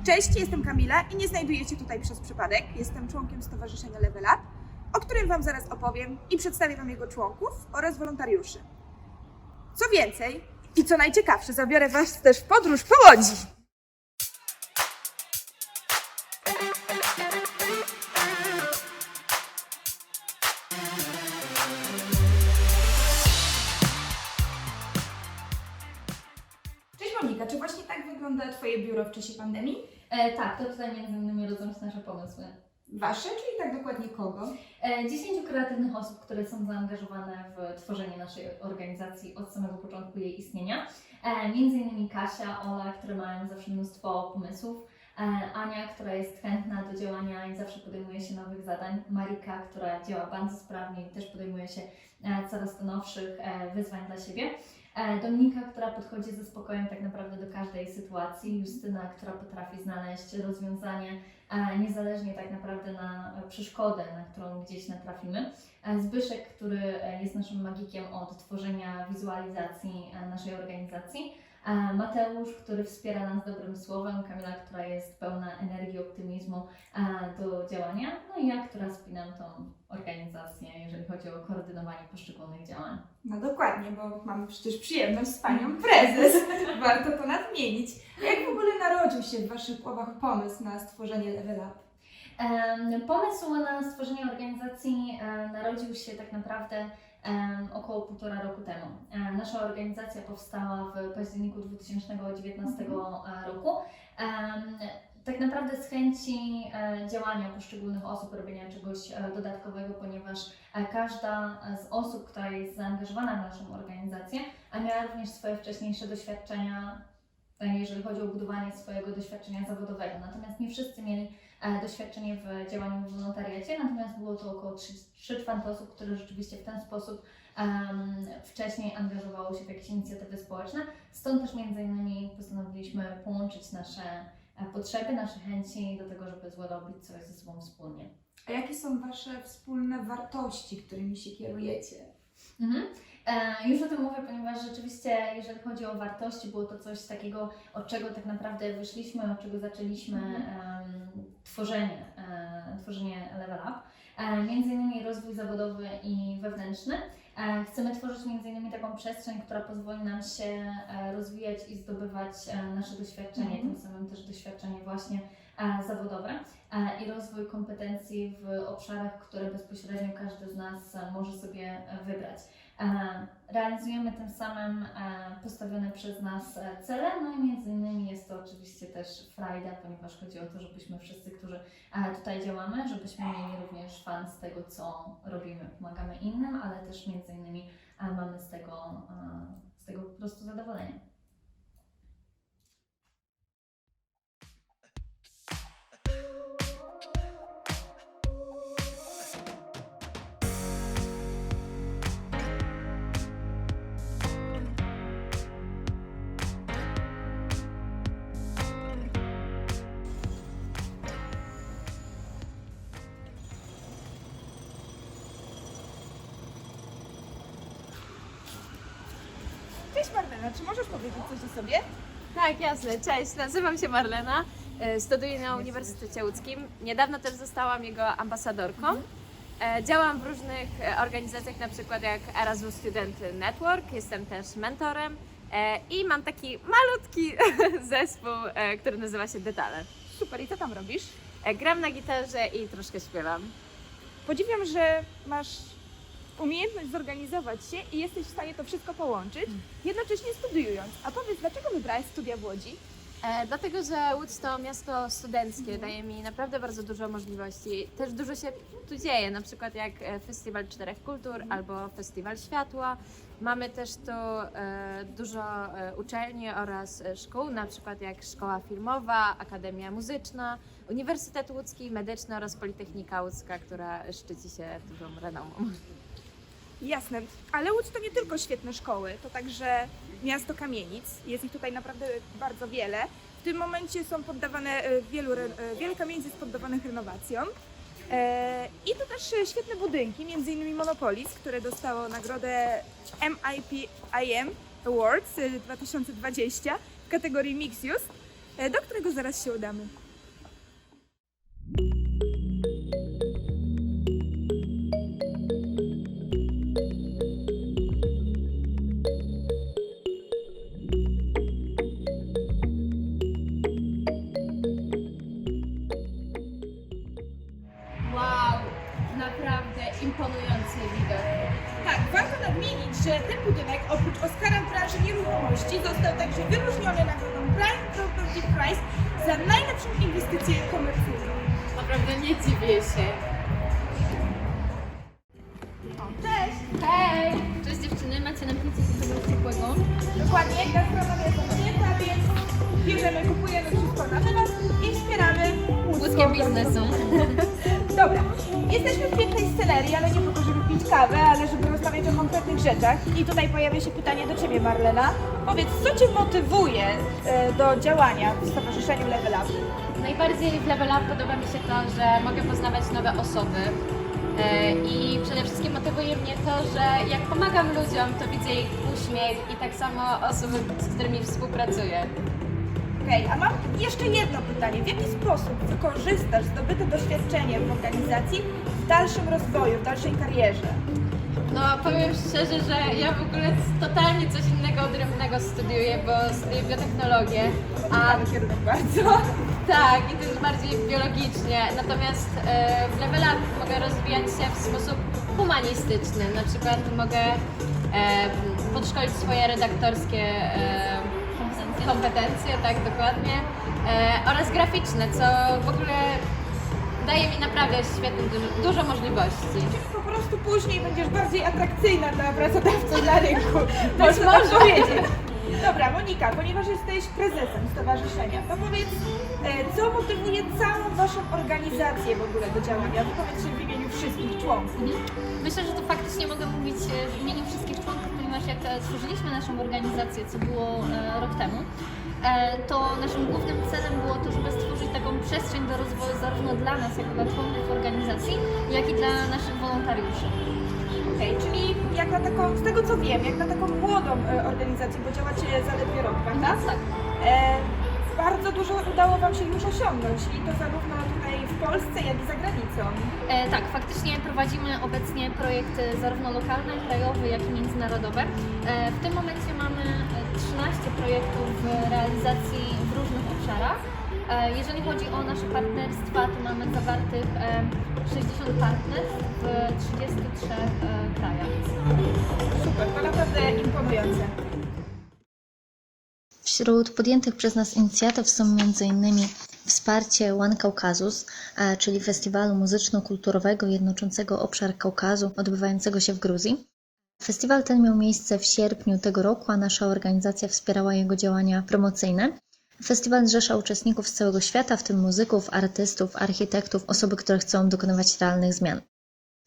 Cześć, jestem Kamila i nie znajduję się tutaj przez przypadek. Jestem członkiem Stowarzyszenia Level Up, o którym Wam zaraz opowiem i przedstawię Wam jego członków oraz wolontariuszy. Co więcej i co najciekawsze, zabiorę Was też w podróż po Łodzi. Cześć Monika, czy właśnie tak wygląda Twoje biuro w czasie pandemii? Tak, to tutaj między innymi rodzą się nasze pomysły. Wasze, czyli tak dokładnie kogo? 10 kreatywnych osób, które są zaangażowane w tworzenie naszej organizacji od samego początku jej istnienia. Między innymi Kasia, Ola, które mają zawsze mnóstwo pomysłów. Ania, która jest chętna do działania i zawsze podejmuje się nowych zadań. Marika, która działa bardzo sprawnie i też podejmuje się coraz to nowszych wyzwań dla siebie. Dominika, która podchodzi ze spokojem tak naprawdę do każdej sytuacji. Justyna, która potrafi znaleźć rozwiązanie niezależnie tak naprawdę na przeszkodę, na którą gdzieś natrafimy. Zbyszek, który jest naszym magikiem od tworzenia wizualizacji naszej organizacji. Mateusz, który wspiera nas dobrym słowem, Kamila, która jest pełna energii, optymizmu do działania, no i ja, która spinam tą organizację, jeżeli chodzi o koordynowanie poszczególnych działań. No dokładnie, bo mamy przecież przyjemność z Panią Prezes. Warto to nadmienić. Jak w ogóle narodził się w Waszych głowach pomysł na stworzenie Level Up? Pomysł na stworzenie organizacji narodził się tak naprawdę około 1,5 roku temu. Nasza organizacja powstała w październiku 2019 roku. Tak naprawdę z chęci działania poszczególnych osób, robienia czegoś dodatkowego, ponieważ każda z osób, która jest zaangażowana w naszą organizację, miała również swoje wcześniejsze doświadczenia, jeżeli chodzi o budowanie swojego doświadczenia zawodowego. Natomiast nie wszyscy mieli doświadczenie w działaniu w wolontariacie, natomiast było to około 3/4 osób, które rzeczywiście w ten sposób wcześniej angażowało się w jakieś inicjatywy społeczne. Stąd też między innymi postanowiliśmy połączyć nasze potrzeby, nasze chęci do tego, żeby zrobić coś ze sobą wspólnie. A jakie są Wasze wspólne wartości, którymi się kierujecie? Już o tym mówię, ponieważ rzeczywiście, jeżeli chodzi o wartości, było to coś takiego, od czego tak naprawdę wyszliśmy, od czego zaczęliśmy tworzenie Level Up. Między innymi rozwój zawodowy i wewnętrzny. Chcemy tworzyć między innymi taką przestrzeń, która pozwoli nam się rozwijać i zdobywać nasze doświadczenie, tym samym też doświadczenie właśnie zawodowe i rozwój kompetencji w obszarach, które bezpośrednio każdy z nas może sobie wybrać. Realizujemy tym samym postawione przez nas cele, no i między innymi jest to oczywiście też frajda, ponieważ chodzi o to, żebyśmy wszyscy, którzy tutaj działamy, żebyśmy mieli również fan z tego, co robimy. Pomagamy innym, ale też między innymi mamy z tego po prostu zadowolenie. Cześć Marlena, czy możesz powiedzieć coś o sobie? Tak, jasne. Cześć, nazywam się Marlena, studiuję na Uniwersytecie Łódzkim. Niedawno też zostałam jego ambasadorką. Działam w różnych organizacjach, na przykład jak Erasmus Student Network, jestem też mentorem i mam taki malutki zespół, który nazywa się Detale. Super, i co tam robisz? Gram na gitarze i troszkę śpiewam. Podziwiam, że masz umiejętność zorganizować się i jesteś w stanie to wszystko połączyć, jednocześnie studiując. A powiedz, dlaczego wybrałaś studia w Łodzi? Dlatego, że Łódź to miasto studenckie, daje mi naprawdę bardzo dużo możliwości. Też dużo się tu dzieje, na przykład jak Festiwal Czterech Kultur albo Festiwal Światła. Mamy też tu dużo uczelni oraz szkół, na przykład jak Szkoła Filmowa, Akademia Muzyczna, Uniwersytet Łódzki, Medyczny oraz Politechnika Łódzka, która szczyci się dużą renomą. Jasne, ale Łódź to nie tylko świetne szkoły, to także miasto kamienic. Jest ich tutaj naprawdę bardzo wiele. W tym momencie są poddawane, wiele kamienic jest poddawanych renowacjom. I to też świetne budynki, m.in. Monopolis, które dostało nagrodę MIPIM Awards 2020 w kategorii Mixed Use. do którego zaraz się udamy. Wow, naprawdę imponujący widok. Tak, warto nadmienić, że ten budynek oprócz Oscara w branży nieruchomości został także wyróżniony nagrodą Prime Property Prize za najlepszą inwestycję komercyjną. Naprawdę nie dziwię się. Cześć! Hej! Cześć dziewczyny, macie nam pizza coś ciepłego? Dokładnie, gastronomia zamknięta, więc bierzemy, kupujemy wszystko na wynos i wspieramy Łódzkie biznesu. Dobra, jesteśmy w pięknej scenerii, ale nie po to, żeby pić kawę, ale żeby rozmawiać o konkretnych rzeczach. I tutaj pojawia się pytanie do Ciebie, Marlena. Powiedz, co Cię motywuje do działania w Stowarzyszeniu Level Up? Najbardziej w Level Up podoba mi się to, że mogę poznawać nowe osoby. I przede wszystkim motywuje mnie to, że jak pomagam ludziom, to widzę ich uśmiech i tak samo osoby, z którymi współpracuję. Okej, a mam jeszcze jedno pytanie. W jaki sposób wykorzystasz zdobyte doświadczenie w organizacji w dalszym rozwoju, w dalszej karierze? No powiem szczerze, że ja w ogóle totalnie coś innego odrębnego studiuję, bo studiuję biotechnologię. Ciekawy kierunek bardzo. Tak, i to jest bardziej biologicznie. Natomiast w Level Up mogę rozwijać się w sposób humanistyczny. Na przykład mogę podszkolić swoje redaktorskie kompetencje, tak dokładnie, oraz graficzne, co w ogóle daje mi naprawdę świetnie dużo możliwości. Po prostu później będziesz bardziej atrakcyjna dla pracodawców na rynku. Być Można tak może. powiedzieć. Dobra, Monika, ponieważ jesteś prezesem stowarzyszenia, to powiedz, co motywuje całą Waszą organizację w ogóle do działania? Wypowiedz się w imieniu wszystkich członków. Myślę, że to faktycznie mogę mówić w imieniu wszystkich członków, ponieważ jak stworzyliśmy naszą organizację, co było rok temu, to naszym głównym celem było to, żeby stworzyć taką przestrzeń do rozwoju zarówno dla nas, jako dla członków organizacji, jak i dla naszych wolontariuszy. Okej, czyli jak na taką, z tego co wiem, jak na taką młodą organizację, bo działacie zaledwie rok, prawda? Tak. Bardzo dużo udało Wam się już osiągnąć i to zarówno tutaj w Polsce, jak i za granicą. Tak, faktycznie prowadzimy obecnie projekty zarówno lokalne, krajowe, jak i międzynarodowe. W tym momencie mamy 13 projektów w realizacji w różnych obszarach. Jeżeli chodzi o nasze partnerstwa, to mamy zawartych 60 partnerstw w 33 krajach. Super, to naprawdę imponujące. Wśród podjętych przez nas inicjatyw są m.in. wsparcie One Caucasus, czyli festiwalu muzyczno-kulturowego jednoczącego obszar Kaukazu, odbywającego się w Gruzji. Festiwal ten miał miejsce w sierpniu tego roku, a nasza organizacja wspierała jego działania promocyjne. Festiwal zrzesza uczestników z całego świata, w tym muzyków, artystów, architektów, osoby, które chcą dokonywać realnych zmian.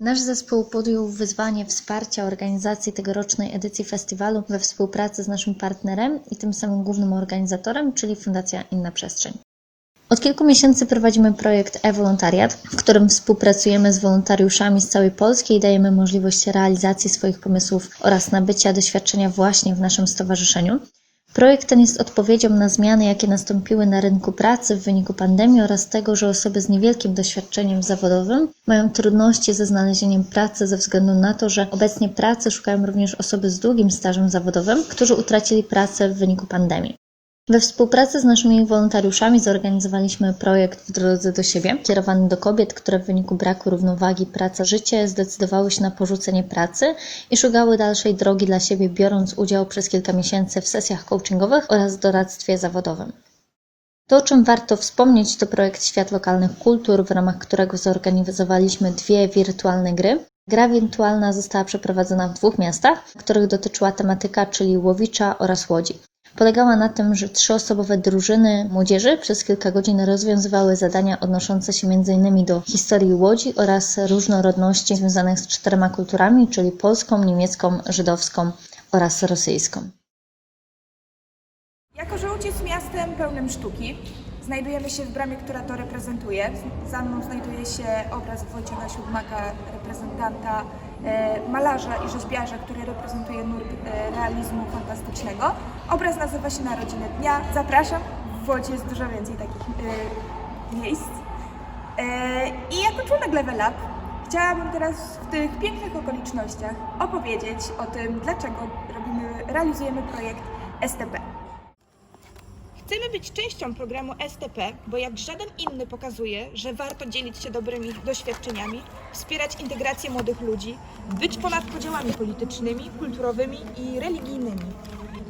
Nasz zespół podjął wyzwanie wsparcia organizacji tegorocznej edycji festiwalu we współpracy z naszym partnerem i tym samym głównym organizatorem, czyli Fundacja Inna Przestrzeń. Od kilku miesięcy prowadzimy projekt e-wolontariat, w którym współpracujemy z wolontariuszami z całej Polski i dajemy możliwość realizacji swoich pomysłów oraz nabycia doświadczenia właśnie w naszym stowarzyszeniu. Projekt ten jest odpowiedzią na zmiany, jakie nastąpiły na rynku pracy w wyniku pandemii oraz tego, że osoby z niewielkim doświadczeniem zawodowym mają trudności ze znalezieniem pracy ze względu na to, że obecnie pracy szukają również osoby z długim stażem zawodowym, którzy utracili pracę w wyniku pandemii. We współpracy z naszymi wolontariuszami zorganizowaliśmy projekt W drodze do siebie, kierowany do kobiet, które w wyniku braku równowagi praca-życie zdecydowały się na porzucenie pracy i szukały dalszej drogi dla siebie, biorąc udział przez kilka miesięcy w sesjach coachingowych oraz doradztwie zawodowym. To, o czym warto wspomnieć, to projekt Świat Lokalnych Kultur, w ramach którego zorganizowaliśmy 2 wirtualne gry. Gra wirtualna została przeprowadzona w 2 miastach, których dotyczyła tematyka, czyli Łowicza oraz Łodzi. Polegała na tym, że 3-osobowe drużyny młodzieży przez kilka godzin rozwiązywały zadania odnoszące się m.in. do historii Łodzi oraz różnorodności związanych z 4 kulturami, czyli polską, niemiecką, żydowską oraz rosyjską. Jako że Łódź jest miastem pełnym sztuki, znajdujemy się w bramie, która to reprezentuje. Za mną znajduje się obraz Wojciecha Siódmaka, reprezentanta, malarza i rzeźbiarza, który reprezentuje nurt realizmu fantastycznego. Obraz nazywa się Narodziny Dnia. Zapraszam, w Łodzi jest dużo więcej takich miejsc. I jako członek Level Up chciałabym teraz w tych pięknych okolicznościach opowiedzieć o tym, dlaczego realizujemy projekt STP. Chcemy być częścią programu STP, bo jak żaden inny pokazuje, że warto dzielić się dobrymi doświadczeniami, wspierać integrację młodych ludzi, być ponad podziałami politycznymi, kulturowymi i religijnymi.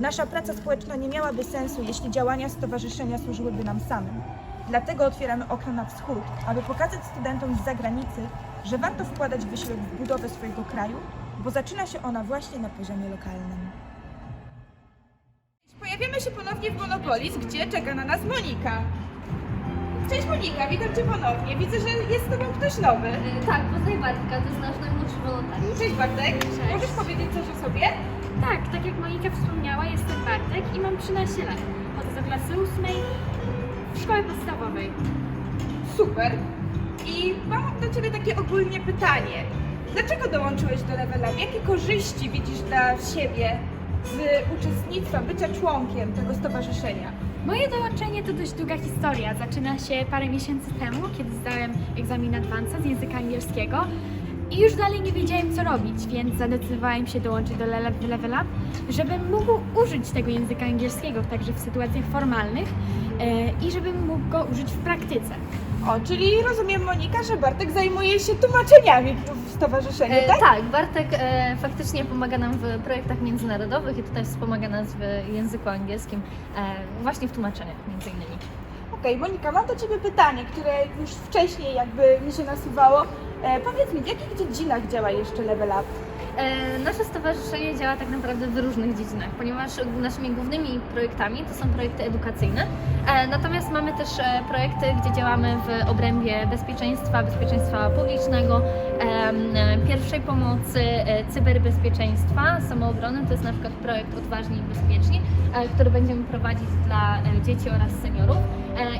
Nasza praca społeczna nie miałaby sensu, jeśli działania stowarzyszenia służyłyby nam samym. Dlatego otwieramy okno na wschód, aby pokazać studentom z zagranicy, że warto wkładać wysiłek w budowę swojego kraju, bo zaczyna się ona właśnie na poziomie lokalnym. Pojawiamy się ponownie w Monopolis, gdzie czeka na nas Monika. Cześć Monika, witam Cię ponownie. Widzę, że jest z Tobą ktoś nowy. Tak, poznaj Bartka, to jest nasz najmłodszy wolontariusz. Cześć Bartek, Cześć. możesz powiedzieć coś o sobie? Tak jak Monika wspomniała, jestem Bartek i mam 13 lat. Chodzę do klasy 8 w szkole podstawowej. Super. I mam do Ciebie takie ogólnie pytanie. Dlaczego dołączyłeś do Level Up? Jakie korzyści widzisz dla siebie z uczestnictwa, bycia członkiem tego stowarzyszenia? Moje dołączenie to dość długa historia. Zaczyna się parę miesięcy temu, kiedy zdałem egzamin Advanced z języka angielskiego i już dalej nie wiedziałem, co robić, więc zadecydowałem się dołączyć do Level Up, żebym mógł użyć tego języka angielskiego także w sytuacjach formalnych i żebym mógł go użyć w praktyce. O, czyli rozumiem Monika, że Bartek zajmuje się tłumaczeniami w stowarzyszeniu, tak? Tak, Bartek faktycznie pomaga nam w projektach międzynarodowych i tutaj wspomaga nas w języku angielskim, właśnie w tłumaczeniach między innymi. Okej, Monika, mam do Ciebie pytanie, które już wcześniej jakby mi się nasuwało. Powiedz mi, w jakich dziedzinach działa jeszcze Level Up? Nasze stowarzyszenie działa tak naprawdę w różnych dziedzinach, ponieważ naszymi głównymi projektami to są projekty edukacyjne, natomiast mamy też projekty, gdzie działamy w obrębie bezpieczeństwa publicznego, pierwszej pomocy, cyberbezpieczeństwa, samoobrony. To jest na przykład projekt Odważni i Bezpieczni, który będziemy prowadzić dla dzieci oraz seniorów.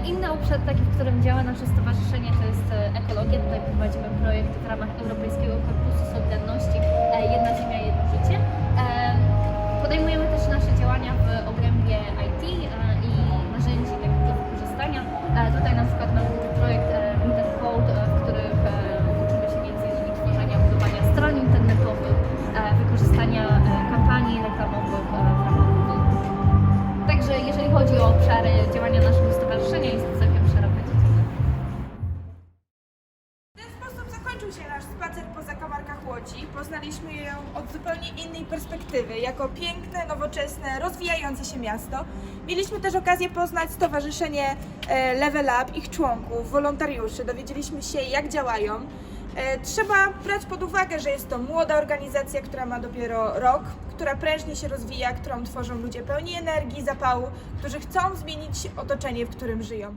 Inny obszar taki, w którym działa nasze stowarzyszenie, to jest ekologia. Tutaj prowadzimy projekt w ramach Europejskiego Korpusu Solidarności Jedna Ziemia, Jedno Życie. Podejmujemy też nasze działania w obrębie IT i narzędzi do wykorzystania. Tutaj na przykład mamy projekt Meet Code, w których uczymy się m.in. tworzenia, budowania stron internetowych, wykorzystania kampanii reklamowych w ramach Google. Także jeżeli chodzi o obszary działania naszego stowarzyszenia, jest to całkiem szeroka dziedzina. W ten sposób zakończył się nasz spacer po zakamarkach Łodzi. Poznaliśmy ją od zupełnie innej perspektywy, jako piękne, nowoczesne, rozwijające się miasto. Mieliśmy też okazję poznać stowarzyszenie Level Up, ich członków, wolontariuszy. Dowiedzieliśmy się, jak działają. Trzeba brać pod uwagę, że jest to młoda organizacja, która ma dopiero rok, która prężnie się rozwija, którą tworzą ludzie pełni energii, zapału, którzy chcą zmienić otoczenie, w którym żyją.